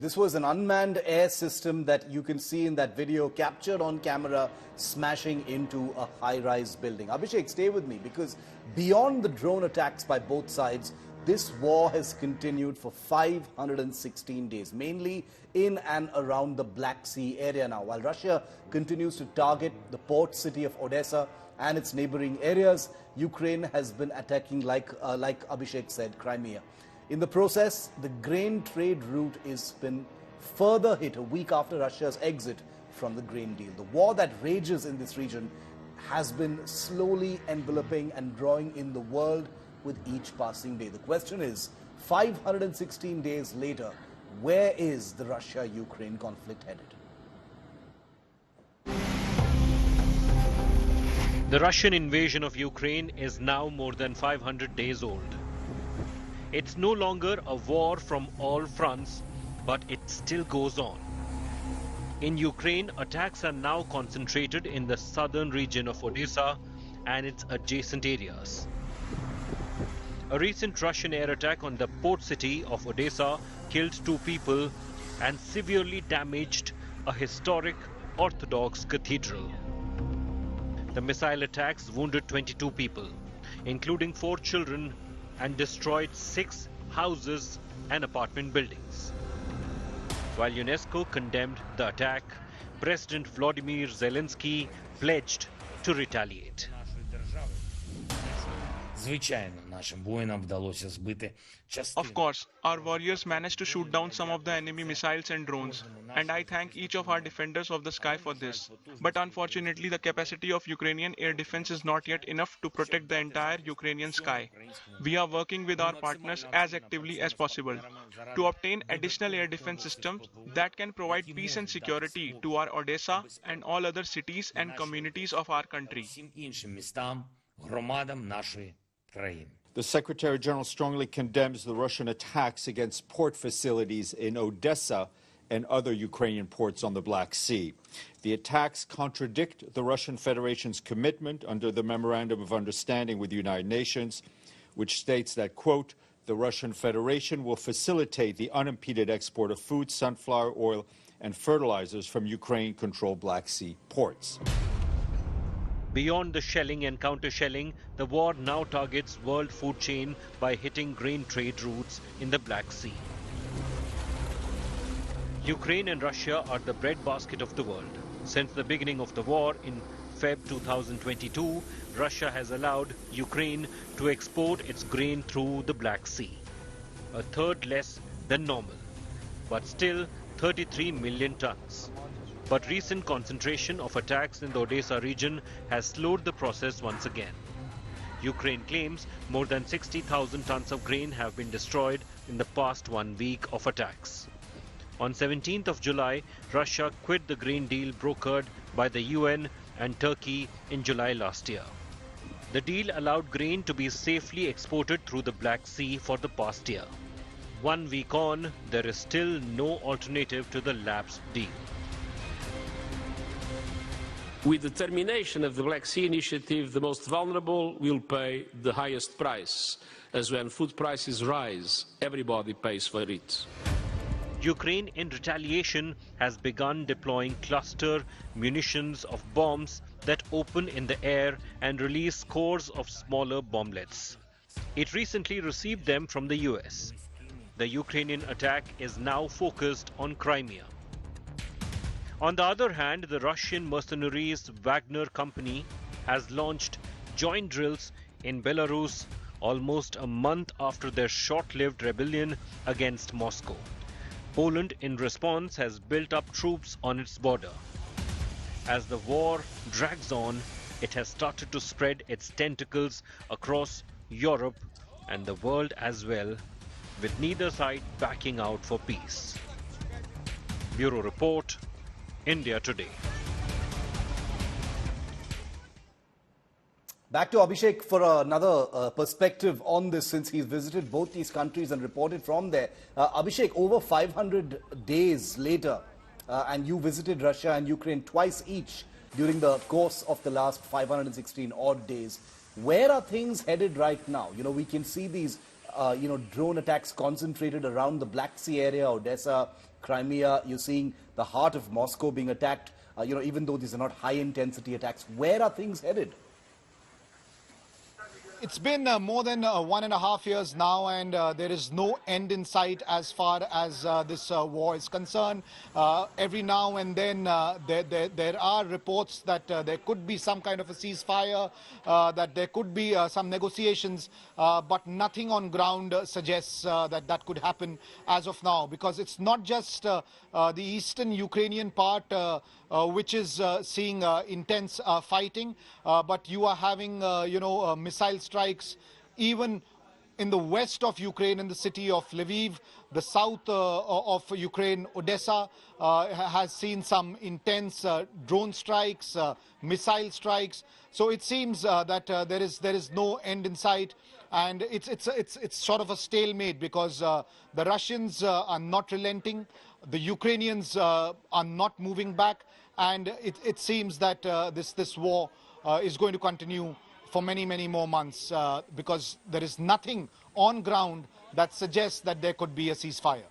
This was an unmanned air system that you can see in that video, captured on camera, smashing into a high-rise building. Abhishek, stay with me, because beyond the drone attacks by both sides, this war has continued for 516 days, mainly in and around the Black Sea area now. While Russia continues to target the port city of Odessa and its neighboring areas, Ukraine has been attacking, like Abhishek said, Crimea. In the process, the grain trade route has been further hit a week after Russia's exit from the grain deal. The war that rages in this region has been slowly enveloping and drawing in the world with each passing day. The question is, 516 days later, where is the Russia-Ukraine conflict headed? The Russian invasion of Ukraine is now more than 500 days old. It's no longer a war from all fronts, but it still goes on. In Ukraine, attacks are now concentrated in the southern region of Odessa and its adjacent areas. A recent Russian air attack on the port city of Odessa killed 2 people and severely damaged a historic Orthodox cathedral. The missile attacks wounded 22 people, including 4 children, and destroyed 6 houses and apartment buildings. While UNESCO condemned the attack, President Volodymyr Zelensky pledged to retaliate. Of course, our warriors managed to shoot down some of the enemy missiles and drones, and I thank each of our defenders of the sky for this. But unfortunately, the capacity of Ukrainian air defense is not yet enough to protect the entire Ukrainian sky. We are working with our partners as actively as possible to obtain additional air defense systems that can provide peace and security to our Odessa and all other cities and communities of our country. The Secretary General strongly condemns the Russian attacks against port facilities in Odessa and other Ukrainian ports on the Black Sea. The attacks contradict the Russian Federation's commitment under the Memorandum of Understanding with the United Nations, which states that, quote, the Russian Federation will facilitate the unimpeded export of food, sunflower oil, and fertilizers from Ukraine-controlled Black Sea ports. Beyond the shelling and counter-shelling, the war now targets world food chain by hitting grain trade routes in the Black Sea. Ukraine and Russia are the breadbasket of the world. Since the beginning of the war in Feb 2022, Russia has allowed Ukraine to export its grain through the Black Sea, a third less than normal, but still 33 million tons. But recent concentration of attacks in the Odessa region has slowed the process once again. Ukraine claims more than 60,000 tons of grain have been destroyed in the past 1 week of attacks. On 17th of July, Russia quit the grain deal brokered by the UN and Turkey in July last year. The deal allowed grain to be safely exported through the Black Sea for the past year. 1 week on, there is still no alternative to the lapsed deal. With the termination of the Black Sea Initiative, the most vulnerable will pay the highest price, as when food prices rise, everybody pays for it. Ukraine, in retaliation, has begun deploying cluster munitions of bombs that open in the air and release scores of smaller bomblets. It recently received them from the US. The Ukrainian attack is now focused on Crimea. On the other hand, the Russian mercenaries Wagner company has launched joint drills in Belarus almost a month after their short-lived rebellion against Moscow. Poland, in response, has built up troops on its border. As the war drags on, it has started to spread its tentacles across Europe and the world as well, with neither side backing out for peace. Bureau Report, India Today. Back to Abhishek for another perspective on this, since he's visited both these countries and reported from there. Abhishek, over 500 days later, and you visited Russia and Ukraine twice each during the course of the last 516 odd days. Where are things headed right now? You know, we can see these drone attacks concentrated around the Black Sea area, Odessa, Crimea. You're seeing the heart of Moscow being attacked, even though these are not high-intensity attacks. Where are things headed? It's been more than 1.5 years now, and there is no end in sight as far as this war is concerned. Every now and then there are reports that there could be some kind of a ceasefire, that there could be some negotiations, but nothing on ground suggests that that could happen as of now, because it's not just the eastern Ukrainian part which is seeing intense fighting, but you are having, missile strikes even in the west of Ukraine, in the city of Lviv. The south of Ukraine, Odessa, has seen some intense drone strikes, missile strikes. So it seems that there is no end in sight, and it's sort of a stalemate, because the Russians are not relenting, the Ukrainians are not moving back, and it seems that this war is going to continue for many, many more months, because there is nothing on ground that suggests that there could be a ceasefire.